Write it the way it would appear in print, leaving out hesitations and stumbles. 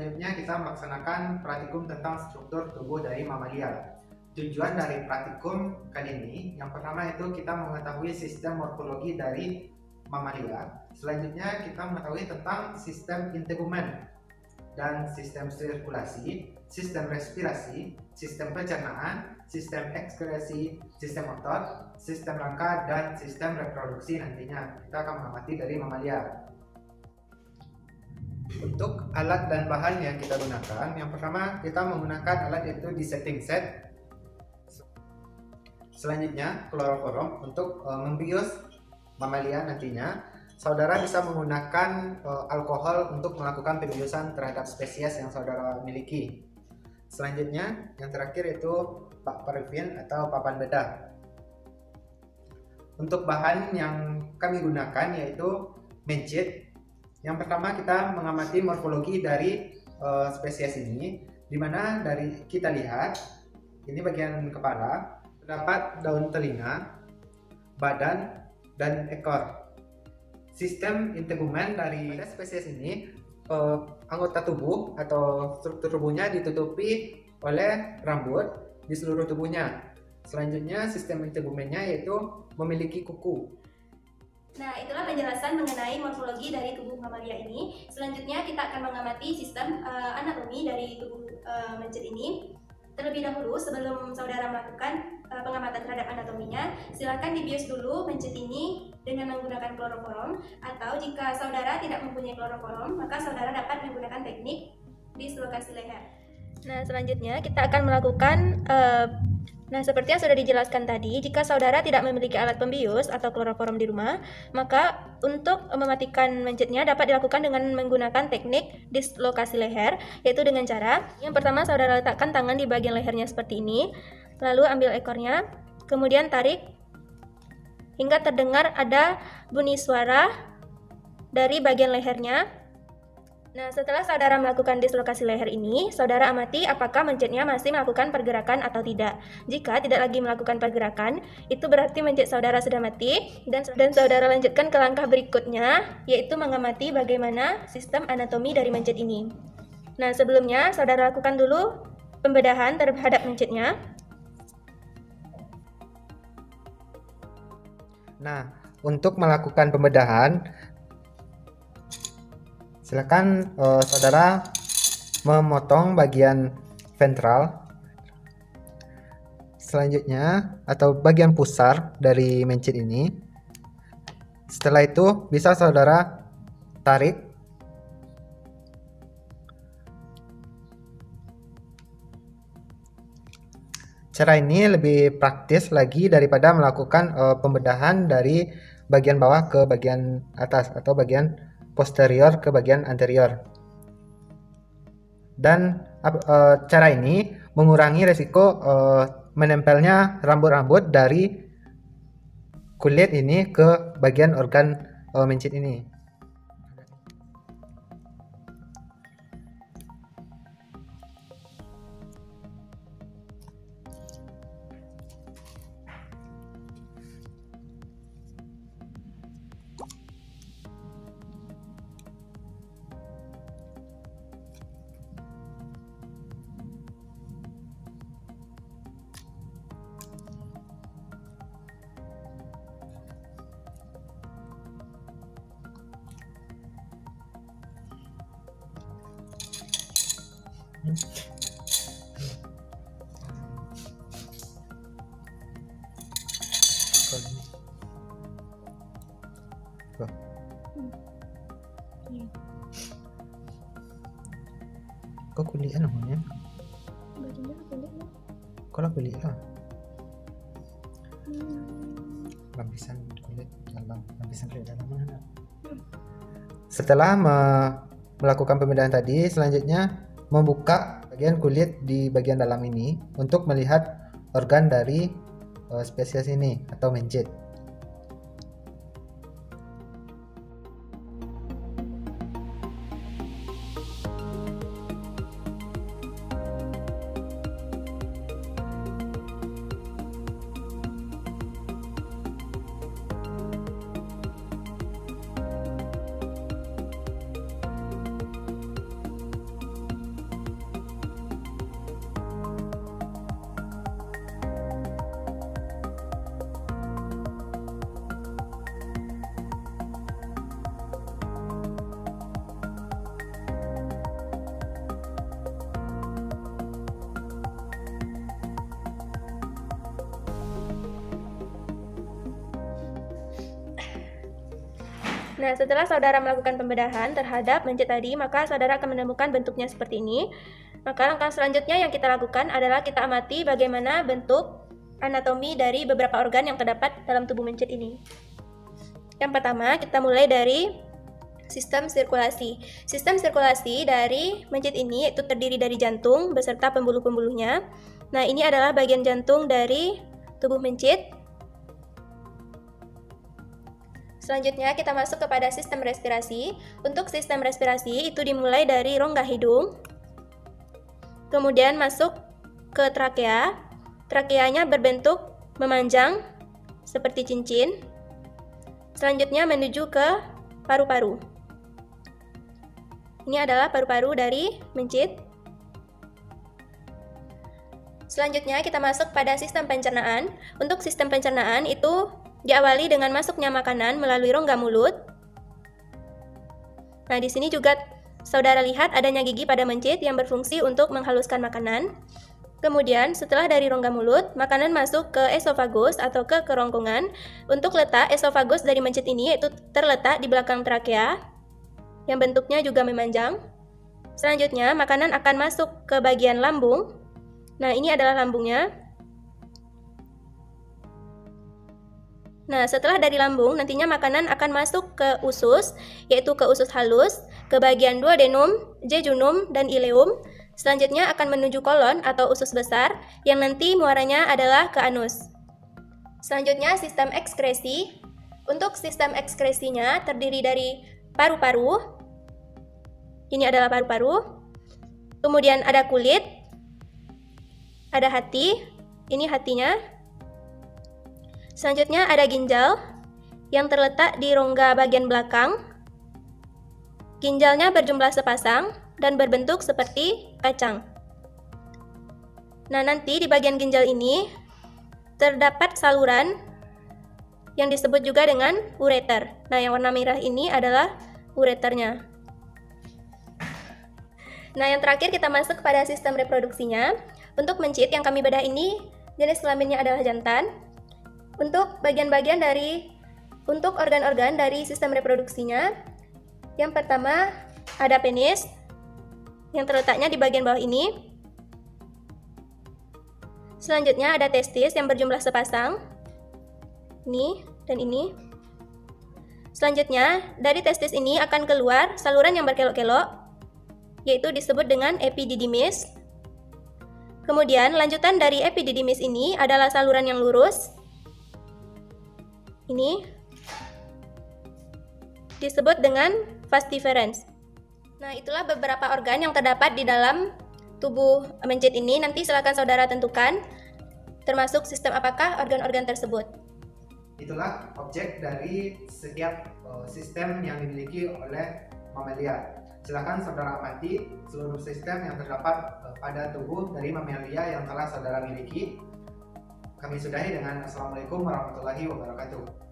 selanjutnya kita melaksanakan praktikum tentang struktur tubuh dari mamalia. Tujuan dari praktikum kali ini, yang pertama itu kita mengetahui sistem morfologi dari mamalia. Selanjutnya kita mengetahui tentang sistem integumen dan sistem sirkulasi, sistem respirasi, sistem pencernaan, sistem ekskresi, sistem otot, sistem rangka, dan sistem reproduksi. Nantinya kita akan mengamati dari mamalia. Untuk alat dan bahan yang kita gunakan, yang pertama kita menggunakan alat yaitu disecting set. Selanjutnya kloroforum untuk membius mamalia. Nantinya saudara bisa menggunakan alkohol untuk melakukan pembiusan terhadap spesies yang saudara miliki. Selanjutnya yang terakhir itu parafin atau papan bedah. Untuk bahan yang kami gunakan yaitu mencit. Yang pertama kita mengamati morfologi dari spesies ini, dimana dari kita lihat ini bagian kepala, terdapat daun telinga, badan, dan ekor. Sistem integumen dari spesies ini, anggota tubuh atau struktur tubuhnya ditutupi oleh rambut di seluruh tubuhnya. Selanjutnya sistem integumennya yaitu memiliki kuku. Nah, itulah penjelasan mengenai morfologi dari tubuh mamalia ini. Selanjutnya kita akan mengamati sistem anatomi dari tubuh mencit ini. Terlebih dahulu, sebelum saudara melakukan pengamatan terhadap anatominya, silakan dibius dulu mencit ini dengan menggunakan kloroforum, atau jika saudara tidak mempunyai kloroforum, maka saudara dapat menggunakan teknik dislokasi leher. Nah, selanjutnya kita akan melakukan seperti yang sudah dijelaskan tadi, jika saudara tidak memiliki alat pembius atau kloroforum di rumah, maka untuk mematikan mencitnya dapat dilakukan dengan menggunakan teknik dislokasi leher, yaitu dengan cara yang pertama saudara letakkan tangan di bagian lehernya seperti ini, lalu ambil ekornya, kemudian tarik hingga terdengar ada bunyi suara dari bagian lehernya. Nah, setelah saudara melakukan dislokasi leher ini, saudara amati apakah mencitnya masih melakukan pergerakan atau tidak. Jika tidak lagi melakukan pergerakan, itu berarti mencit saudara sudah mati, dan saudara lanjutkan ke langkah berikutnya, yaitu mengamati bagaimana sistem anatomi dari mencit ini. Nah, sebelumnya saudara lakukan dulu pembedahan terhadap mencitnya. Nah, untuk melakukan pembedahan, silakan saudara memotong bagian ventral, selanjutnya atau bagian pusar dari mencit ini. Setelah itu bisa saudara tarik. Cara ini lebih praktis lagi daripada melakukan pembedahan dari bagian bawah ke bagian atas atau bagian posterior ke bagian anterior. Dan cara ini mengurangi resiko menempelnya rambut-rambut dari kulit ini ke bagian organ mencit ini. Kok kulit namanya? Bajunya kulit ya? Kalau kulit lah. Lapisan kulit dalam mana? Setelah melakukan pembedahan tadi, selanjutnya membuka bagian kulit di bagian dalam ini untuk melihat organ dari spesies ini atau mencit. Nah, setelah saudara melakukan pembedahan terhadap mencit tadi, maka saudara akan menemukan bentuknya seperti ini. Maka langkah selanjutnya yang kita lakukan adalah kita amati bagaimana bentuk anatomi dari beberapa organ yang terdapat dalam tubuh mencit ini. Yang pertama, kita mulai dari sistem sirkulasi. Sistem sirkulasi dari mencit ini itu terdiri dari jantung beserta pembuluh-pembuluhnya. Nah, ini adalah bagian jantung dari tubuh mencit. Selanjutnya kita masuk kepada sistem respirasi. Untuk sistem respirasi itu dimulai dari rongga hidung, kemudian masuk ke trakea. Trakeanya berbentuk memanjang seperti cincin. Selanjutnya menuju ke paru-paru. Ini adalah paru-paru dari mencit. Selanjutnya kita masuk pada sistem pencernaan. Untuk sistem pencernaan itu diawali dengan masuknya makanan melalui rongga mulut. Nah, di sini juga saudara lihat adanya gigi pada mencit yang berfungsi untuk menghaluskan makanan. Kemudian, setelah dari rongga mulut, makanan masuk ke esofagus atau ke kerongkongan. Untuk letak esofagus dari mencit ini yaitu terletak di belakang trakea, yang bentuknya juga memanjang. Selanjutnya, makanan akan masuk ke bagian lambung. Nah, ini adalah lambungnya. Nah, setelah dari lambung, nantinya makanan akan masuk ke usus, yaitu ke usus halus, ke bagian duodenum, jejunum, dan ileum. Selanjutnya akan menuju kolon atau usus besar, yang nanti muaranya adalah ke anus. Selanjutnya, sistem ekskresi. Untuk sistem ekskresinya terdiri dari paru-paru. Ini adalah paru-paru. Kemudian ada kulit, ada hati, ini hatinya. Selanjutnya ada ginjal yang terletak di rongga bagian belakang. Ginjalnya berjumlah sepasang dan berbentuk seperti kacang. Nah, nanti di bagian ginjal ini terdapat saluran yang disebut juga dengan ureter. Nah, yang warna merah ini adalah ureternya. Nah, yang terakhir kita masuk pada sistem reproduksinya. Untuk mencit yang kami bedah ini, jenis kelaminnya adalah jantan. Untuk bagian-bagian untuk organ-organ dari sistem reproduksinya, yang pertama ada penis yang terletaknya di bagian bawah ini. Selanjutnya ada testis yang berjumlah sepasang, ini dan ini. Selanjutnya dari testis ini akan keluar saluran yang berkelok-kelok, yaitu disebut dengan epididymis. Kemudian lanjutan dari epididymis ini adalah saluran yang lurus. Ini disebut dengan vas deferens. Nah, itulah beberapa organ yang terdapat di dalam tubuh mencit ini. Nanti silakan saudara tentukan termasuk sistem apakah organ-organ tersebut. Itulah objek dari setiap sistem yang dimiliki oleh mamalia. Silakan saudara amati seluruh sistem yang terdapat pada tubuh dari mamalia yang telah saudara miliki. Kami sudahi dengan Assalamualaikum warahmatullahi wabarakatuh.